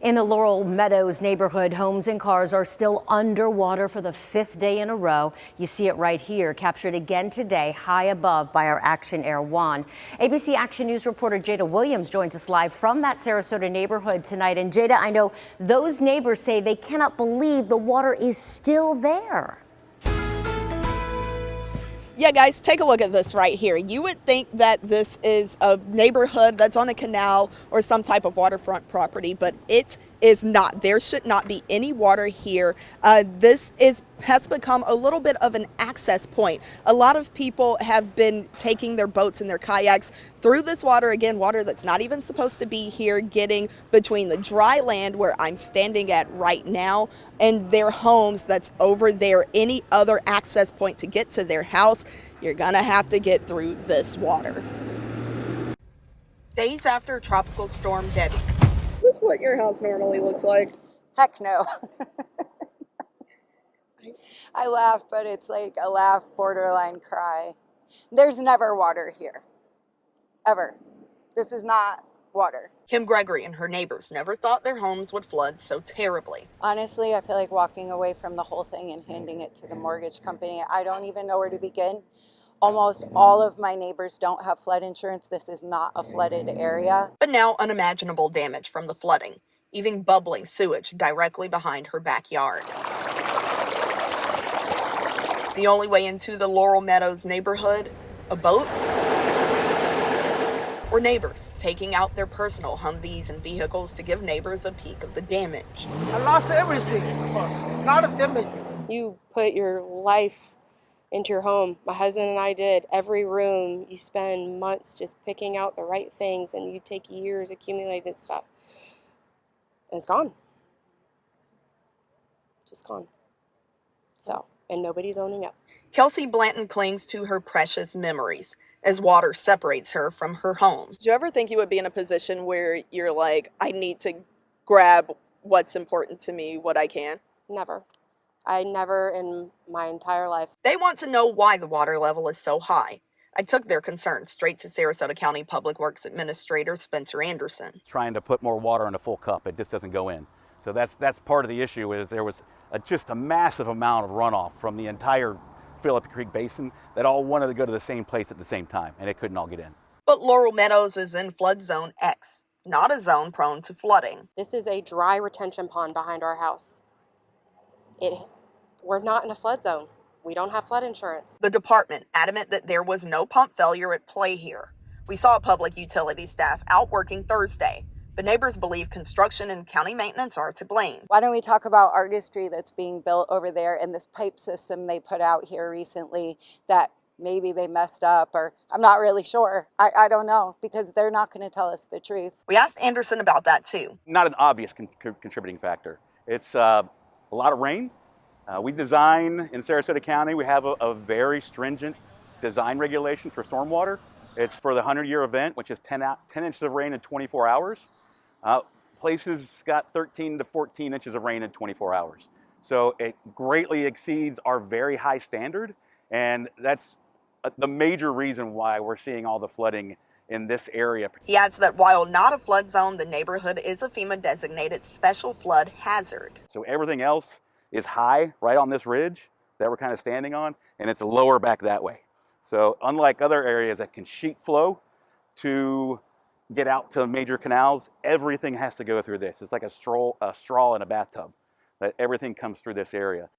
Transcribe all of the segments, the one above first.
In the Laurel Meadows neighborhood, homes and cars are still underwater for the 5th day in a row. You see it right here, captured again today, high above by our Action Air 1. ABC Action News reporter Jada Williams joins us live from that Sarasota neighborhood tonight. And Jada, I know those neighbors say they cannot believe the water is still there. Yeah, guys, take a look at this right here. You would think that this is a neighborhood that's on a canal or some type of waterfront property, but it is not. There should not be any water here. This has become a little bit of an access point. A lot of people have been taking their boats and their kayaks through this water, again, water that's not even supposed to be here, getting between the dry land where I'm standing at right now and their homes that's over there. Any other access point to get to their house, you're gonna have to get through this water. Days after Tropical Storm Debby. Is this what your house normally looks like? Heck no. I laugh, but it's like a laugh borderline cry. There's never water here. Ever. This is not water. Kim Gregory and her neighbors never thought their homes would flood so terribly. Honestly, I feel like walking away from the whole thing and handing it to the mortgage company. I don't even know where to begin. Almost all of my neighbors don't have flood insurance. This is not a flooded area. But now unimaginable damage from the flooding, even bubbling sewage directly behind her backyard. The only way into the Laurel Meadows neighborhood, a boat, or neighbors taking out their personal Humvees and vehicles to give neighbors a peek of the damage. I lost everything, not a damage. You put your life into your home. My husband and I did. Every room, you spend months just picking out the right things, and you take years accumulating stuff. And it's gone. Just gone. So, and nobody's owning up. Kelsey Blanton clings to her precious memories as water separates her from her home. Do you ever think you would be in a position where you're like, I need to grab what's important to me, what I can? Never. I never in my entire life. They want to know why the water level is so high. I took their concerns straight to Sarasota County Public Works Administrator Spencer Anderson. Trying to put more water in a full cup, it just doesn't go in. So that's part of the issue. Is there was just a massive amount of runoff from the entire Phillips Creek Basin that all wanted to go to the same place at the same time, and it couldn't all get in. But Laurel Meadows is in flood zone X, not a zone prone to flooding. This is a dry retention pond behind our house. We're not in a flood zone. We don't have flood insurance. The department adamant that there was no pump failure at play here. We saw public utility staff out working Thursday, but neighbors believe construction and county maintenance are to blame. Why don't we talk about artistry that's being built over there and this pipe system they put out here recently that maybe they messed up, or I'm not really sure. I don't know, because they're not going to tell us the truth. We asked Anderson about that too. Not an obvious contributing factor. It's a lot of rain. We design in Sarasota County, we have a very stringent design regulation for stormwater. It's for the 100-year event, which is 10 inches of rain in 24 hours. Places got 13 to 14 inches of rain in 24 hours. So it greatly exceeds our very high standard, and that's the major reason why we're seeing all the flooding in this area. He adds that while not a flood zone, the neighborhood is a FEMA designated special flood hazard. So everything else is high right on this ridge that we're kind of standing on, and it's lower back that way. So unlike other areas that can sheet flow to get out to major canals, everything has to go through this. It's like a straw in a bathtub, that everything comes through this area.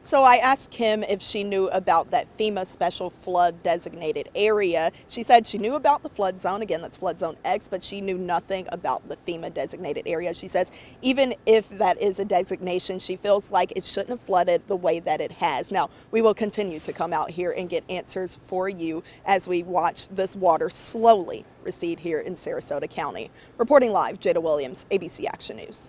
So I asked Kim if she knew about that FEMA special flood designated area. She said she knew about the flood zone, again that's flood zone X, but she knew nothing about the FEMA designated area. She says even if that is a designation, she feels like it shouldn't have flooded the way that it has. Now, we will continue to come out here and get answers for you as we watch this water slowly recede here in Sarasota County. Reporting live, Jada Williams, ABC Action News.